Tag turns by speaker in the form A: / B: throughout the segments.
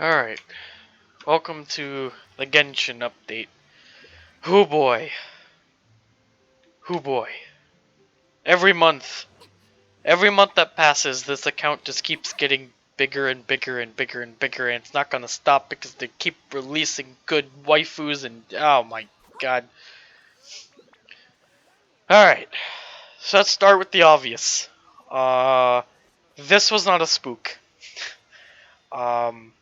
A: Alright, welcome to the Genshin update. Hoo boy. Hoo boy. Every month, every month that passes, this account just keeps getting bigger and bigger and bigger and bigger, and it's not gonna stop because they keep releasing good waifus and oh my god. Alright, so let's start with the obvious. This was not a spook. Um,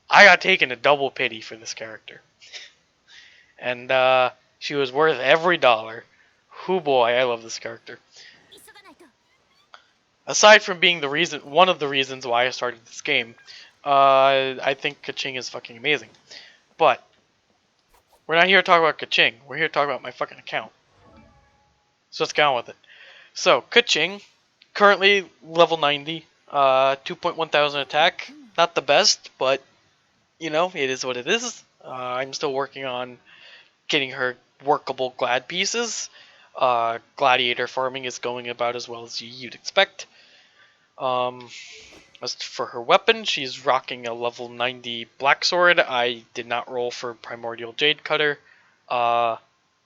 A: I got taken a double pity for this character. And, she was worth every dollar. Hoo boy, I love this character. Aside from being one of the reasons why I started this game, I think Kaching is fucking amazing. But we're not here to talk about Kaching. We're here to talk about my fucking account. So let's get on with it. So Kaching, currently level 90, 2.1 thousand attack. Not the best, but you know it is what it is. I'm still working on getting her workable glad pieces. Gladiator farming is going about as well as you'd expect. As for her weapon, she's rocking a level 90 black sword. I did not roll for primordial jade cutter.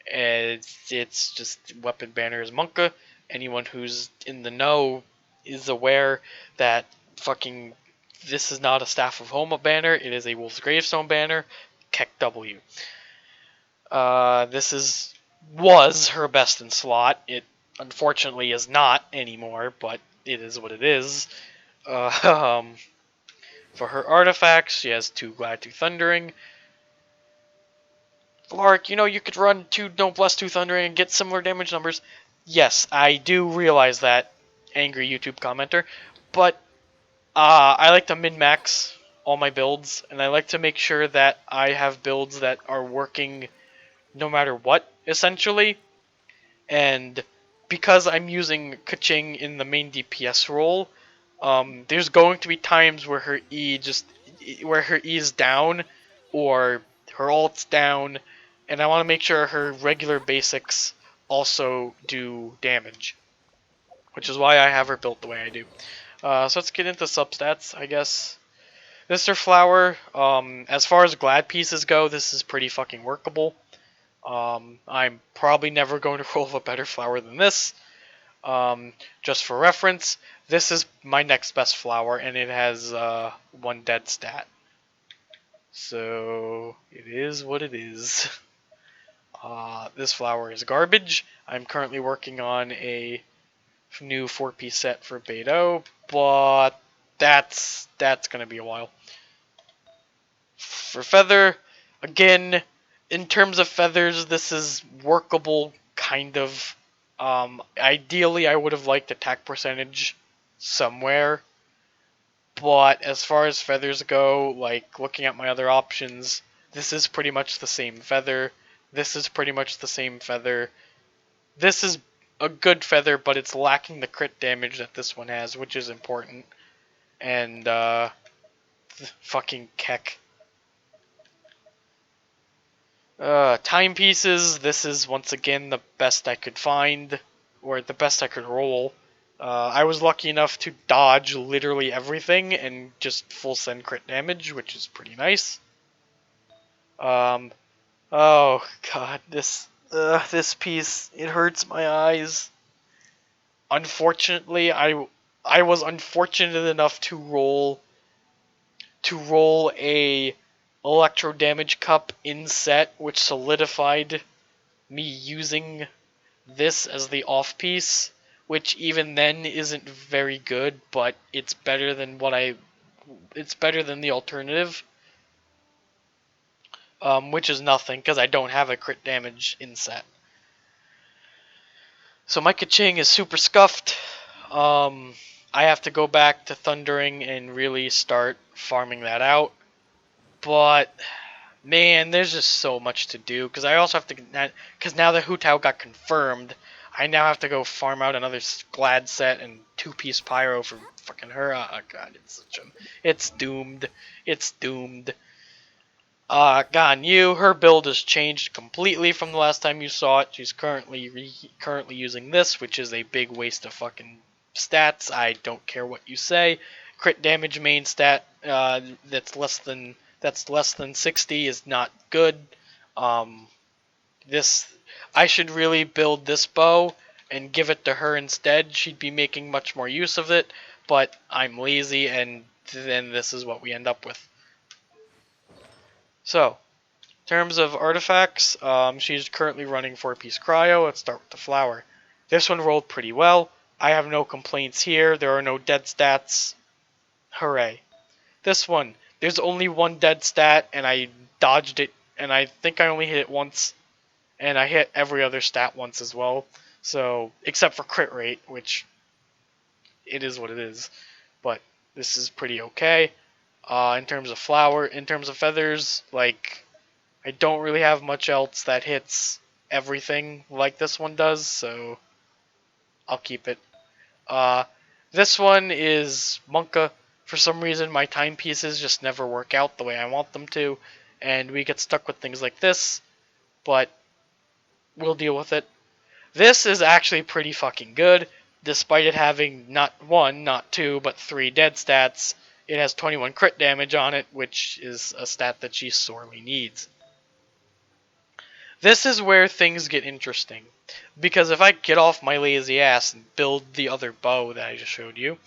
A: It's just weapon banner is Monka. Anyone who's in the know is aware that fucking this is not a Staff of Homa banner. It is a Wolf's Gravestone banner. Keck W. Was her best in slot. It unfortunately is not anymore, but it is what it is. Uh, um, for her artifacts, she has 2 Glad 2 Thundering. Lark, you know you could run 2 Noblesse 2 Thundering and get similar damage numbers. Yes, I do realize that, angry YouTube commenter, but I like to min-max all my builds, and I like to make sure that I have builds that are working no matter what, essentially. And because I'm using Kaching in the main DPS role, there's going to be times where her E is down, or her ult's down, and I want to make sure her regular basics also do damage, which is why I have her built the way I do. So let's get into substats, I guess. Mr. Flower, as far as glad pieces go, this is pretty fucking workable. I'm probably never going to roll a better flower than this. Just for reference, this is my next best flower, and it has 1 dead stat. So it is what it is. This flower is garbage. I'm currently working on a new 4-piece set for Beidou, but that's gonna be a while. For Feather, again, in terms of feathers, this is workable, kind of. Ideally, I would have liked attack percentage somewhere, but as far as feathers go, like looking at my other options, this is pretty much the same feather. This is pretty much the same feather. This is a good feather, but it's lacking the crit damage that this one has, which is important. And, fucking Keck. Timepieces, this is once again the best I could find, or the best I could roll. I was lucky enough to dodge literally everything and just full send crit damage, which is pretty nice. Oh god, this piece, it hurts my eyes. Unfortunately, I was unfortunate enough to roll a electro damage cup in set, which solidified me using this as the off piece, which even then isn't very good, but it's better than it's better than the alternative, which is nothing because I don't have a crit damage in set. So my Kaching is super scuffed. I have to go back to Thundering and really start farming that out, but man, there's just so much to do, because I also have to, because now that Hu Tao got confirmed, I now have to go farm out another Glad set and 2-piece Pyro for fucking her. Oh god, it's doomed. It's doomed. Ganyu, her build has changed completely from the last time you saw it. She's currently using this, which is a big waste of fucking stats. I don't care what you say. Crit damage main stat, that's less than that's less than 60 is not good. Um, this I should really build this bow and give it to her instead. She'd be making much more use of it, but I'm lazy, and then this is what we end up with. So, in terms of artifacts, she's currently running 4-piece cryo. Let's start with the flower. This one rolled pretty well. I have no complaints here. There are no dead stats. Hooray. This one, there's only one dead stat, and I dodged it, and I think I only hit it once, and I hit every other stat once as well. So, except for crit rate, which it is what it is. But this is pretty okay. In terms of flower, in terms of feathers, like, I don't really have much else that hits everything like this one does, so I'll keep it. Uh, this one is Monka. For some reason, my timepieces just never work out the way I want them to, and we get stuck with things like this, but we'll deal with it. This is actually pretty fucking good, despite it having not one, not two, but three dead stats. It has 21 crit damage on it, which is a stat that she sorely needs. This is where things get interesting, because if I get off my lazy ass and build the other bow that I just showed you,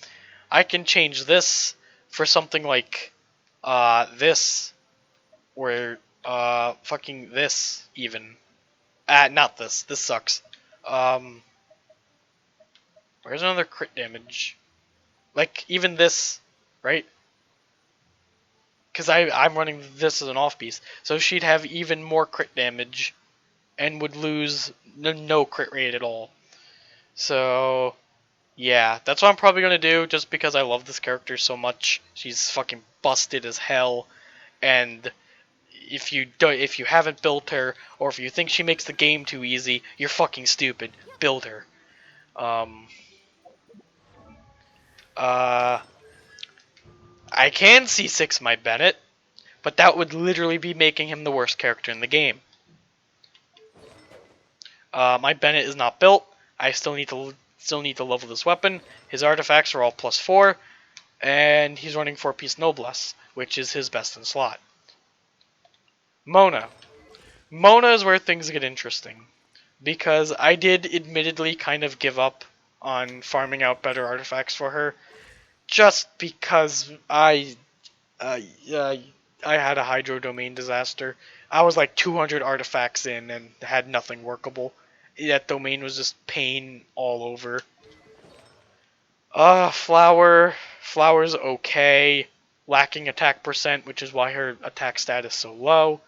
A: I can change this for something like this, or fucking this even. Not this. This sucks. Where's another crit damage? Like even this, right? Because I'm running this as an off piece, so she'd have even more crit damage, and would lose no crit rate at all. So yeah, that's what I'm probably gonna do, just because I love this character so much. She's fucking busted as hell, and if you haven't built her, or if you think she makes the game too easy, you're fucking stupid. Build her. Um. Uh. I can C6 my Bennett, but that would literally be making him the worst character in the game. My Bennett is not built. I still need to level this weapon. His artifacts are all +4, and he's running 4-piece Noblesse, which is his best in slot. Mona. Mona is where things get interesting, because I did admittedly kind of give up on farming out better artifacts for her, just because uh, uh, I had a Hydro Domain disaster. I was like 200 artifacts in and had nothing workable. That domain was just pain all over. Flower's okay. Lacking attack percent, which is why her attack stat is so low.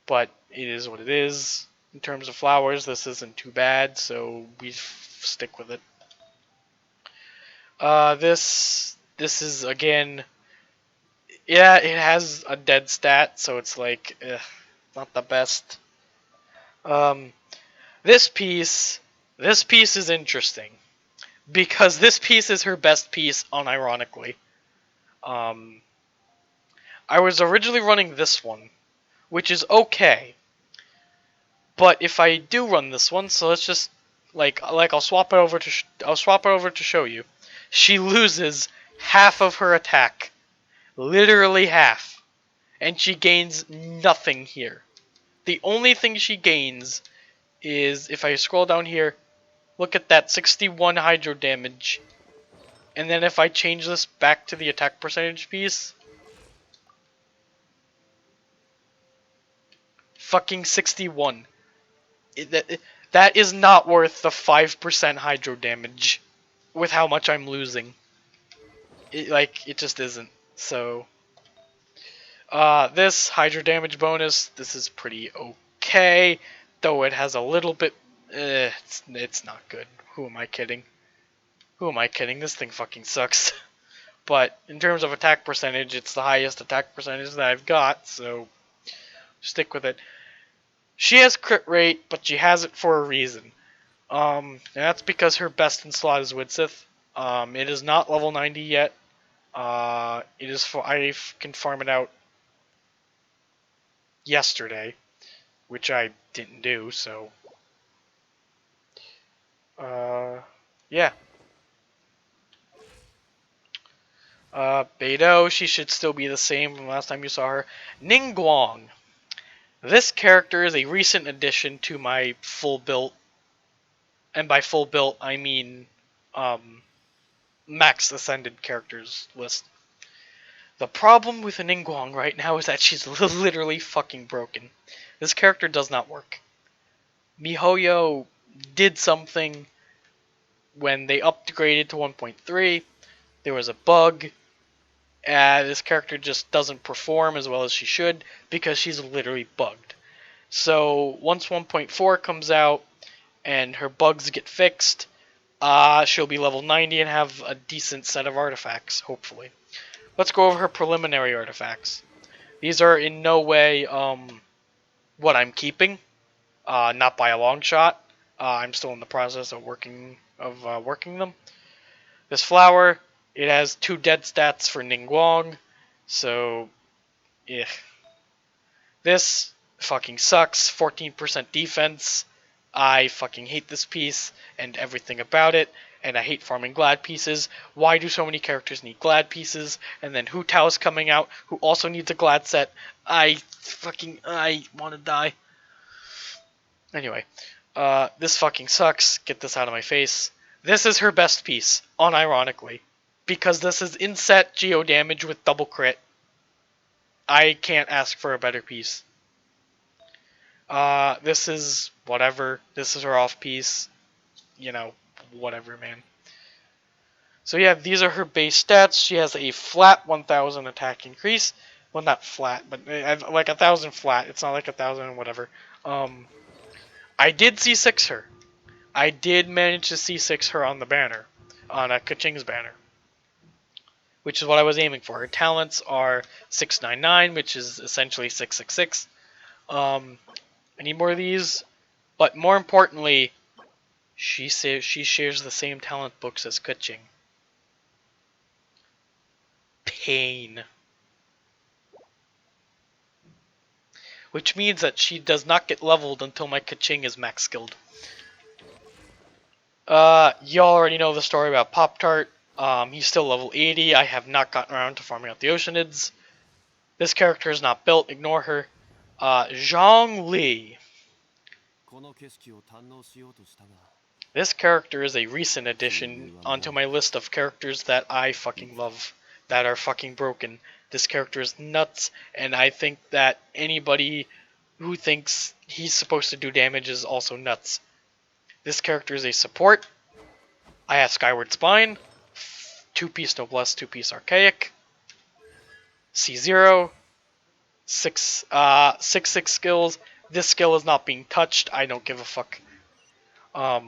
A: But it is what it is. In terms of flowers, this isn't too bad, so we stick with it. This is again, yeah, it has a dead stat, so it's like, not the best. Um, this piece, this piece is interesting because this piece is her best piece, unironically. Um, I was originally running this one, which is okay, but if I do run this one, so let's just I'll swap it over to show you. She loses half of her attack, literally half, and she gains nothing here. The only thing she gains is, if I scroll down here, look at that 61 hydro damage. And then if I change this back to the attack percentage piece, fucking 61. That is not worth the 5% hydro damage with how much I'm losing. It just isn't. So, this hydro damage bonus, this is pretty okay, though it has a little bit, it's not good. Who am I kidding? Who am I kidding? This thing fucking sucks. But in terms of attack percentage, it's the highest attack percentage that I've got, so stick with it. She has crit rate, but she has it for a reason. And that's because her best in slot is Widsith. It is not level 90 yet. It is I can farm it out yesterday, which I didn't do, so yeah. Beidou, she should still be the same from last time you saw her. Ningguang. This character is a recent addition to my full built, and by full built I mean um, max ascended characters list. The problem with Ningguang right now is that she's literally fucking broken. This character does not work. MiHoYo did something when they upgraded to 1.3. There was a bug. This character just doesn't perform as well as she should because she's literally bugged. So once 1.4 comes out and her bugs get fixed, she'll be level 90 and have a decent set of artifacts, hopefully. Let's go over her preliminary artifacts. These are in no way what I'm keeping, not by a long shot. I'm still in the process of working them. This flower, it has 2 dead stats for Ningguang, so yeah. This fucking sucks. 14% defense. I fucking hate this piece and everything about it, and I hate farming glad pieces. Why do so many characters need glad pieces? And then Hu Tao's coming out, who also needs a glad set. I want to die. Anyway, this fucking sucks. Get this out of my face. This is her best piece, unironically, because this is inset geo damage with double crit. I can't ask for a better piece. This is whatever. This is her off piece. You know, whatever, man. So yeah, these are her base stats. She has a flat 1,000 attack increase. Well, not flat, but like 1,000 flat. It's not like 1,000 whatever. I did C6 her. I did manage to C6 her on the banner, on Kaching's banner, which is what I was aiming for. Her talents are 699, which is essentially 666. I need more of these, but more importantly, she shares the same talent books as Kaching. Pain. Which means that she does not get leveled until my Kaching is max skilled. You already know the story about Pop-Tart. He's still level 80. I have not gotten around to farming out the Oceanids. This character is not built. Ignore her. Zhang Li. This character is a recent addition onto my list of characters that I fucking love, that are fucking broken. This character is nuts, and I think that anybody who thinks he's supposed to do damage is also nuts. This character is a support. I have Skyward Spine, 2-piece Noblesse, 2-piece Archaic, C0, 6 skills. This skill is not being touched. I don't give a fuck. Why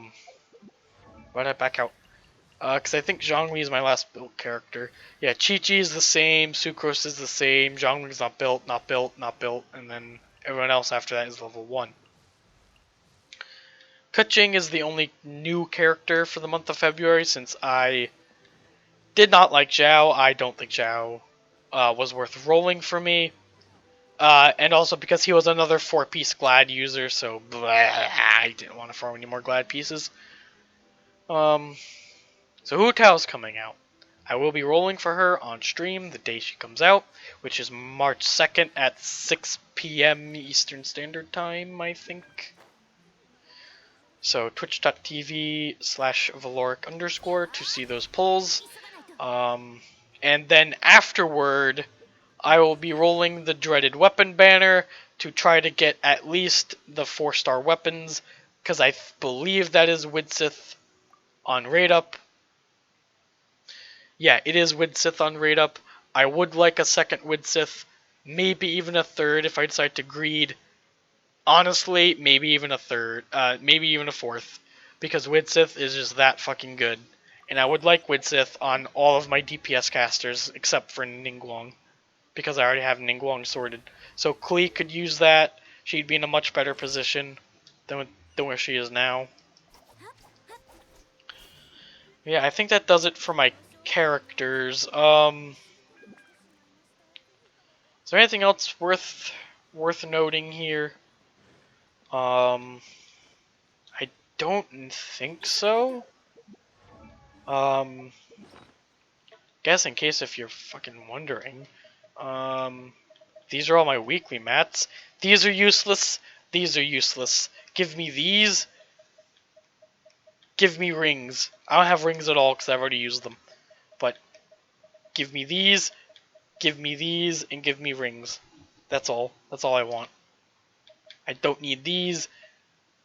A: did I back out? Because I think Zhongli is my last built character. Yeah, Chi-Chi is the same, Sucrose is the same, Zhongli's not built, not built, not built, and then everyone else after that is level 1. Kaching is the only new character for the month of February, since I did not like Zhao. I don't think Zhao was worth rolling for me. And also because he was another 4-piece Glad user, so I didn't want to farm any more Glad pieces. So Hu Tao's coming out. I will be rolling for her on stream the day she comes out, which is March 2nd at 6 p.m. Eastern Standard Time, I think. So twitch.tv/Valoric_ to see those polls. And then afterward, I will be rolling the Dreaded Weapon banner to try to get at least the 4-star weapons, because I believe that is Widsith on Raid Up. Yeah, it is Widsith on Raid Up. I would like a second Widsith, maybe even a third if I decide to greed. Honestly, maybe even a third, maybe even a fourth, because Widsith is just that fucking good. And I would like Widsith on all of my DPS casters, except for Ningguang, because I already have Ningguang sorted. So Klee could use that. She'd be in a much better position than where she is now. Yeah, I think that does it for my characters. Is there anything else worth noting here? I don't think so. guess in case if you're fucking wondering, these are all my weekly mats. These are useless. These are useless. Give me these. Give me rings. I don't have rings at all because I've already used them. But give me these, and give me rings. That's all. That's all I want. I don't need these.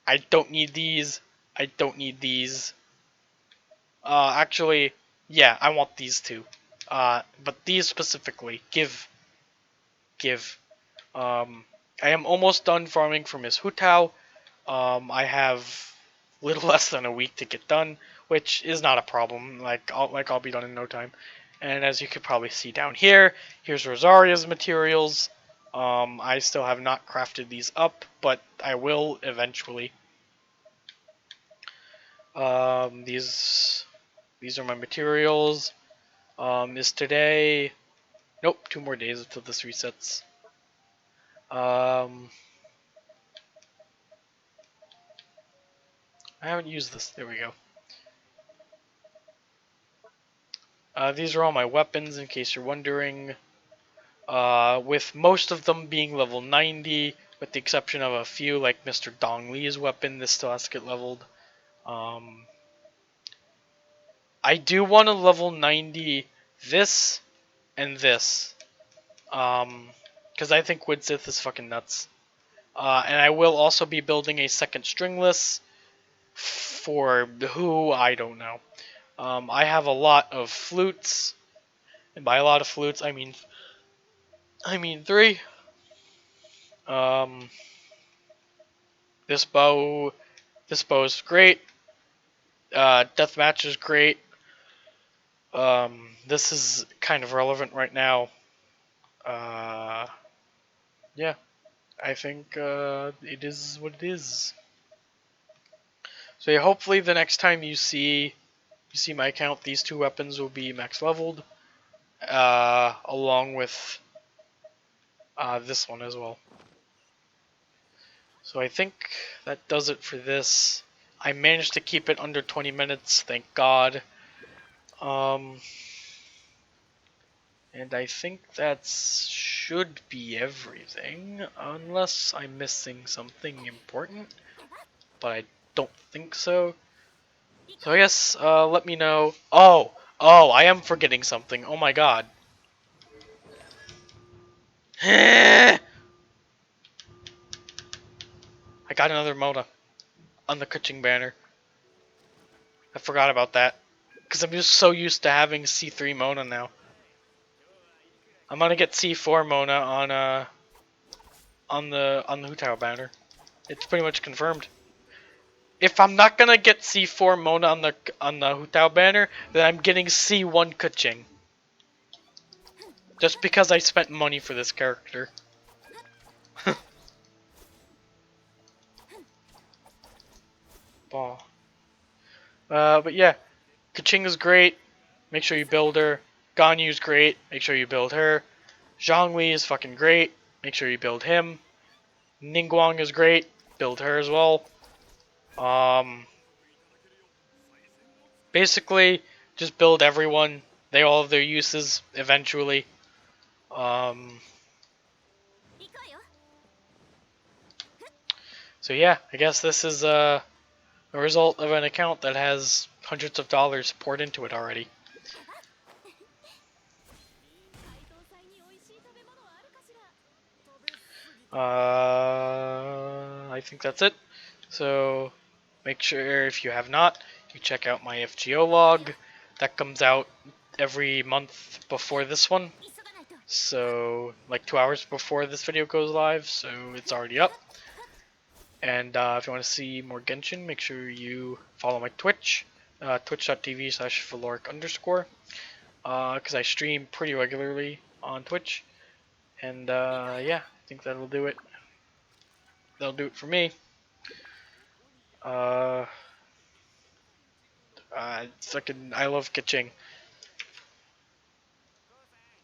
A: I don't need these. I don't need these. Actually, yeah, I want these two. But these specifically. Give. I am almost done farming for Miss Hutao. I have little less than a week to get done, which is not a problem. I'll be done in no time. And as you could probably see down here, here's Rosaria's materials. I still have not crafted these up, but I will eventually. These are my materials. Is today? Nope, 2 more days until this resets. I haven't used this. There we go. These are all my weapons, in case you're wondering. With most of them being level 90, with the exception of a few, like Mr. Dong Li's weapon, this still has to get leveled. I do want to level 90 this and this, because I think Widsith is fucking nuts. And I will also be building a second stringless for who, I don't know. I have a lot of flutes, and by a lot of flutes, I mean 3. This bow is great. Deathmatch is great. This is kind of relevant right now. Yeah, I think it is what it is. So yeah, hopefully the next time you see my account, these 2 weapons will be max leveled, along with this one as well. So I think that does it for this. I managed to keep it under 20 minutes, thank God. And I think that should be everything, unless I'm missing something important, but I don't think so. So I guess, let me know. Oh, I am forgetting something. Oh my God. I got another Mona on the Kuching banner. I forgot about that, because I'm just so used to having C3 Mona now. I'm gonna get C4 Mona on the Hutao banner. It's pretty much confirmed. If I'm not gonna get C4 Mona on the Hutao banner, then I'm getting C1 Kuching. Just because I spent money for this character. Ball. But yeah, Kuching is great. Make sure you build her. Ganyu's great. Make sure you build her. Zhongli is fucking great. Make sure you build him. Ningguang is great. Build her as well. Basically, just build everyone. They all have their uses eventually. So yeah, I guess this is a result of an account that has hundreds of dollars poured into it already. I think that's it. So make sure, if you have not, you check out my FGO log. That comes out every month before this one. So like 2 hours before this video goes live, so it's already up. And if you want to see more Genshin, make sure you follow my Twitch, twitch.tv/Valoric_, because I stream pretty regularly on Twitch. And yeah, I think that'll do it. That'll do it for me. I love Kuching.